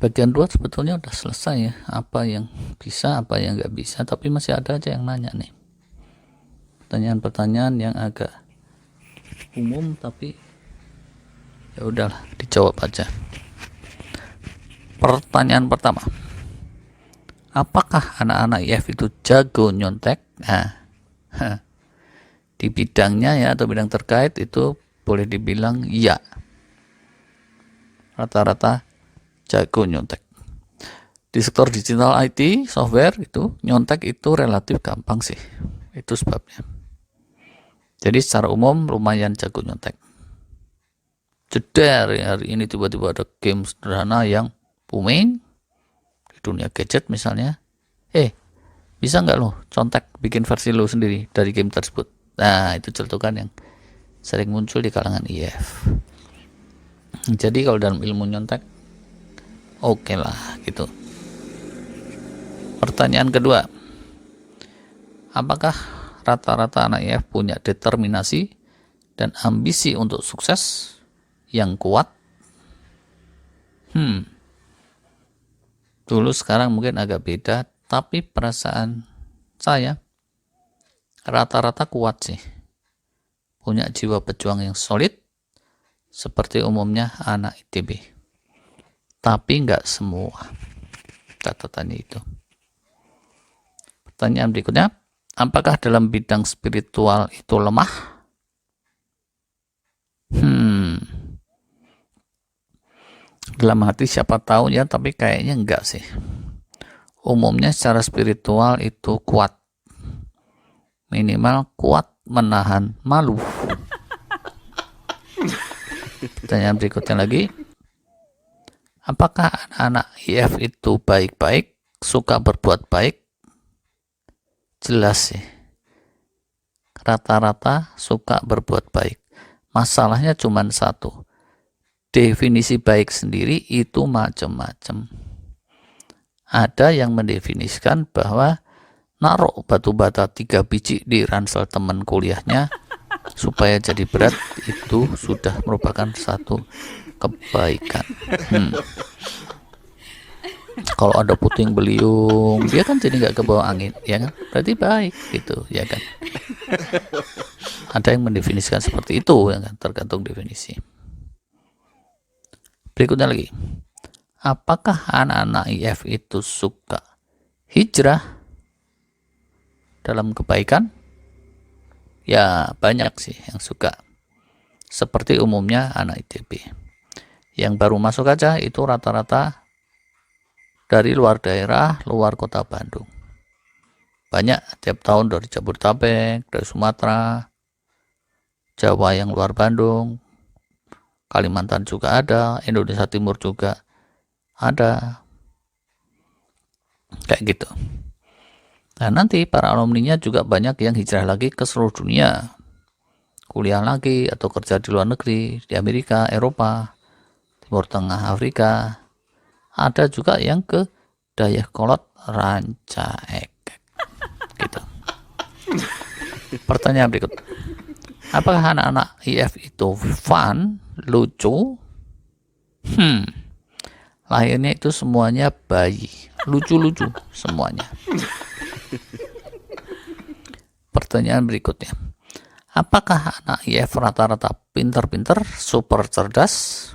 Bagian 2 sebetulnya udah selesai ya, apa yang bisa, apa yang nggak bisa, tapi masih ada aja yang nanya nih, pertanyaan-pertanyaan yang agak umum, tapi ya udahlah, dijawab aja. Pertanyaan pertama, apakah anak-anak IF itu jago nyontek? Nah, di bidangnya ya, atau bidang terkait itu boleh dibilang ya, rata-rata jago nyontek. Di sektor digital IT, software itu, nyontek itu relatif gampang sih. Itu sebabnya. Jadi secara umum lumayan jago nyontek. Jedar hari ini tiba-tiba ada game sederhana yang booming di dunia gadget misalnya. Bisa nggak lo contek bikin versi lo sendiri dari game tersebut? Nah, itu celutukan yang sering muncul di kalangan IF. Jadi kalau dalam ilmu nyontek, oke lah gitu. Pertanyaan kedua, apakah rata-rata anak IF punya determinasi dan ambisi untuk sukses yang kuat? Dulu sekarang mungkin agak beda, tapi perasaan saya rata-rata kuat sih. Punya jiwa pejuang yang solid, seperti umumnya anak ITB. Tapi nggak semua. Catatannya itu. Pertanyaan berikutnya, apakah dalam bidang spiritual itu lemah? Dalam hati siapa tahu ya, tapi kayaknya enggak sih. Umumnya secara spiritual itu kuat. Minimal kuat menahan malu. Pertanyaan berikutnya lagi, apakah anak-anak IF itu baik-baik, suka berbuat baik? Jelas sih, rata-rata suka berbuat baik. Masalahnya cuma satu, definisi baik sendiri itu macam-macam. Ada yang mendefinisikan bahwa naruh batu bata 3 biji di ransel teman kuliahnya supaya jadi berat itu sudah merupakan satu kebaikan. Kalau ada puting beliung, dia kan jadi nggak kebawa angin, ya kan? Berarti baik gitu, ya kan? Ada yang mendefinisikan seperti itu, ya kan? Tergantung definisi. Berikutnya lagi, apakah anak-anak IF itu suka hijrah dalam kebaikan? Ya banyak sih yang suka. Seperti umumnya anak ITB. Yang baru masuk aja itu rata-rata dari luar daerah, luar kota Bandung. Banyak tiap tahun dari Jabodetabek, dari Sumatera, Jawa yang luar Bandung, Kalimantan juga ada, Indonesia Timur juga ada. Kayak gitu. Nah, nanti para alumninya juga banyak yang hijrah lagi ke seluruh dunia. Kuliah lagi atau kerja di luar negeri, di Amerika, Eropa, Timur Tengah, Afrika. Ada juga yang ke Dayakolot, Rancaekek. Gitu. Pertanyaan berikut. Apakah anak-anak IF itu fun, lucu? Lahirnya itu semuanya bayi, lucu-lucu semuanya. Pertanyaan berikutnya. Apakah anak IF rata-rata pinter-pinter, super cerdas?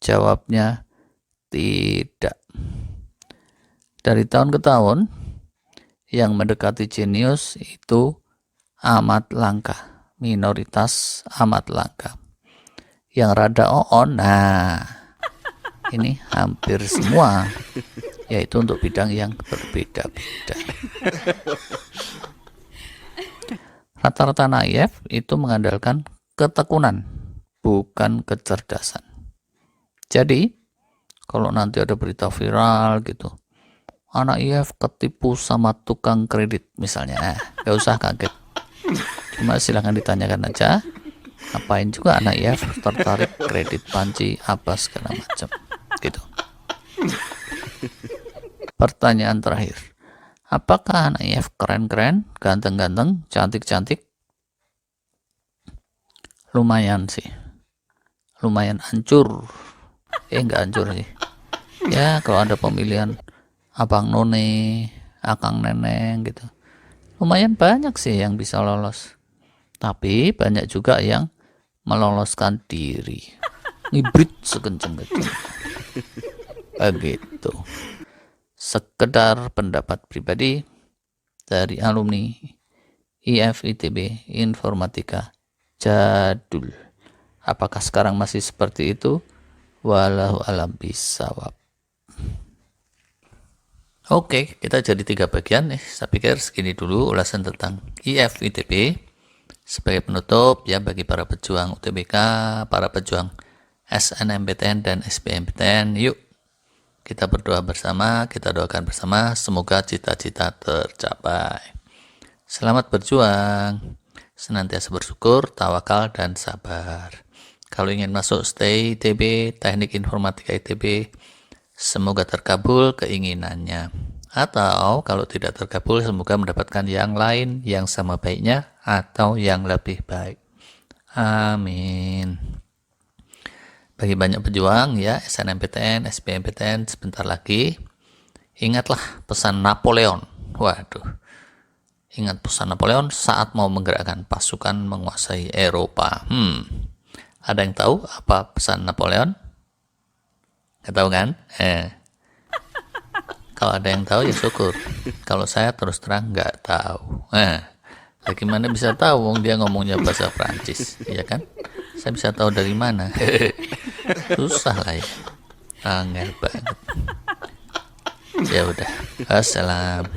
Jawabnya tidak. Dari tahun ke tahun, yang mendekati jenius itu amat langka. Minoritas amat langka. Yang rada on, nah ini hampir semua, yaitu untuk bidang yang berbeda-beda. Rata-rata anak IF itu mengandalkan ketekunan, bukan kecerdasan. Jadi, kalau nanti ada berita viral gitu, anak IF ketipu sama tukang kredit misalnya, gak usah kaget. Cuma silahkan ditanyakan aja, ngapain juga anak IF tertarik kredit panci apa segala macam gitu. Pertanyaan terakhir, apakah anak IF keren-keren, ganteng-ganteng, cantik-cantik? Lumayan sih, lumayan hancur. Enggak hancur sih, Ya, kalau ada pemilihan abang none, akang neneng gitu. Lumayan banyak sih yang bisa lolos. Tapi banyak juga yang meloloskan diri. Ngibrit sekenceng-kenceng. Begitu. Sekedar pendapat pribadi dari alumni IF ITB Informatika Jadul. Apakah sekarang masih seperti itu? Walau alam bisawab. Oke, kita jadi 3 bagian nih. Saya pikir segini dulu ulasan tentang IF ITB. Sebagai penutup ya bagi para pejuang UTBK, para pejuang SNMPTN dan SBMPTN, yuk kita berdoa bersama, kita doakan bersama, semoga cita-cita tercapai. Selamat berjuang, senantiasa bersyukur, tawakal, dan sabar. Kalau ingin masuk stay ITB, Teknik Informatika ITB, semoga terkabul keinginannya. Atau kalau tidak terkabul, semoga mendapatkan yang lain yang sama baiknya atau yang lebih baik. Amin. Bagi banyak pejuang ya, SNMPTN, SBMPTN, sebentar lagi, ingatlah pesan Napoleon. Waduh, ingat pesan Napoleon saat mau menggerakkan pasukan menguasai Eropa. Ada yang tahu apa pesan Napoleon? Nggak tahu kan? Kalau ada yang tahu ya syukur. Kalau saya terus terang nggak tahu. Bagaimana bisa tahu? Wong dia ngomongnya bahasa Prancis, ya kan? Saya bisa tahu dari mana? Susah lah ya. Angel banget. Ya udah. Assalam.